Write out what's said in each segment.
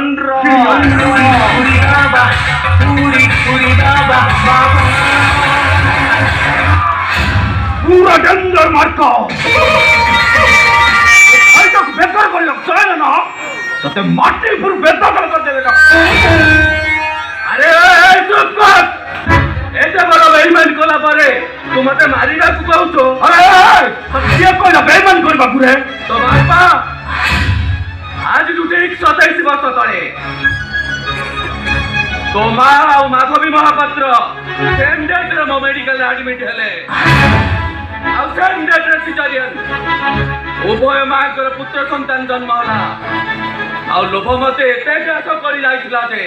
अंड्रा पूरा डेंजर मार्का ऐसा बेकार कर लगता है ना तो ते माटी पूरा बेकार कर देगा। अरे चुप कर ऐसे बड़ा बेईमान कोला परे तू मते मारी ना तू कहू तो अरे सत्य को ना बेईमान कर बाबू रे तो बापा आज लुटे 127 वर्ष तले तो माँ माधवी महापात्र सेम डेट रे मेडिकल एडमिट हेले ଆଉ ସେମ୍ ଡେଟ୍ରେ ସିଜରିଆନ୍ ଉଭୟ ମାଙ୍କର ପୁତ୍ର ସନ୍ତାନ ଜନ୍ମ ହେଲା। ଆଉ ଲୋଭ ମତେ ଏତେ ଚାଷ କରି ଯାଇଥିଲା ଯେ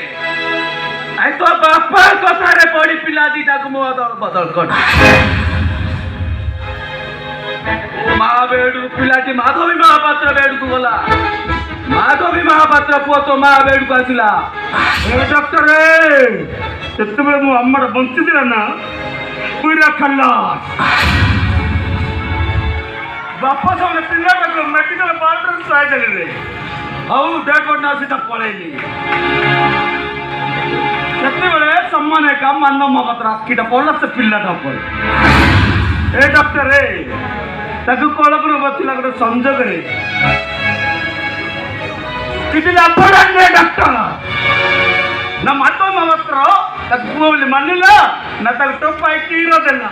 ତୋ ବାପା କଥାରେ ପଡି ପିଲା ଦିଟାକୁ ମୁଁ ଅଦଳ ବଦଳ କରି ମା ବେଡୁ ପିଲାଟି ମାଧବୀ ମହାପାତ୍ର ବେଡକୁ ଗଲା। ମାଧବୀ ମହାପାତ୍ର ପୁଅ ତୋ ମା ବେଡକୁ ଆସିଲା। ଡକ୍ଟର ସେତେବେଳେ ମୁଁ ଆମର ବଞ୍ଚିଥିଲା ନା ପୁରା ଖଲାସ ବାପା ସେମାନେ ପିଲାଟାକୁ ମେଡିକାଲ ବାର୍ଡରେ ଶୁଆଇଦେଲେ ରେ ଆଉ ଡେଟ୍ ବଡ୍ ନା ସେଟା ପଳେଇଲି। ସେତେବେଳେ ସମ୍ମାନ ଏକା ମାନବ ମହାପାତ୍ର ଆଖିଟା ପଡ଼ିଲା ସେ ପିଲାଟା ଉପରେ। ଏ ଡକ୍ଟର ତାକୁ କଳପନା ବସିଲା ଗୋଟେ ସଂଯୋଗରେ କିଛି ଲାଭ ନାହିଁ ଡକ୍ଟର ନା ମାଧବ ମହାପାତ୍ର ତାକୁ ପୁଅ ବୋଲି ମାନିଲା ନା ତାକୁ ଟୋପାଇ କ୍ଷୀର ଦେଲା।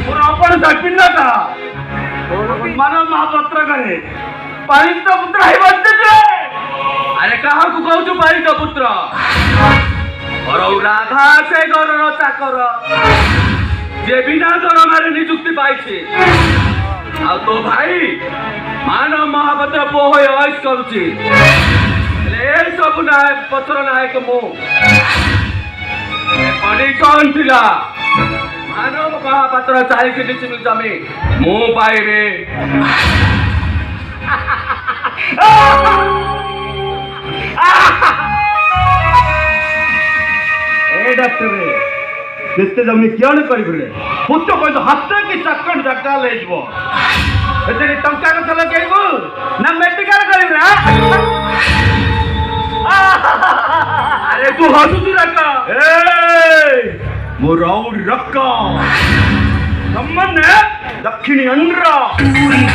ମୋର ଆପଣ ପିଲାଟା ମାନବ ମହାପାତ୍ର ଘରେ ପାଳିତ ପୁତ୍ର ହେଇ ବଞ୍ଚିଥିଲେ। ଆରେ କାହାକୁ କହୁଛୁ ପାଳିତ ପୁତ୍ର ରାଧା ସେ ଘରର ଚାକର ଯେ ବିନା ଦରମାରେ ନିଯୁକ୍ତି ପାଇଛି। ଆଉ ତୋ ଭାଇ ମାନବ ମହାପାତ୍ର ପୁଅ ହୋଇ ଅଏସ୍ କରୁଛି। ଏ ସବୁ ପତ୍ର ନାୟକ ମୁଁ କଣ୍ଡିସନ ଥିଲା ମାନବ ମହାପାତ୍ର 40 ଡିସିମିଲ୍ ଜମି ମୁଁ ପାଇବି। ଏ ଡକ୍ଟର ଯେତେ ଜମି କିଅଣ କରିଥିଲେ ପୁତ କହିଲ ହାତ କି ଚାକଣ୍ଡ ଜାଗା ହେଇଯିବ ଏତେ ଟଙ୍କା କଥା ଲଗେଇବୁ ନା ମେଡିକାଲ କରିବୁ ନା। अरे तू हसुची रक्का वो राउड रक्का दक्षिणी अंड्रा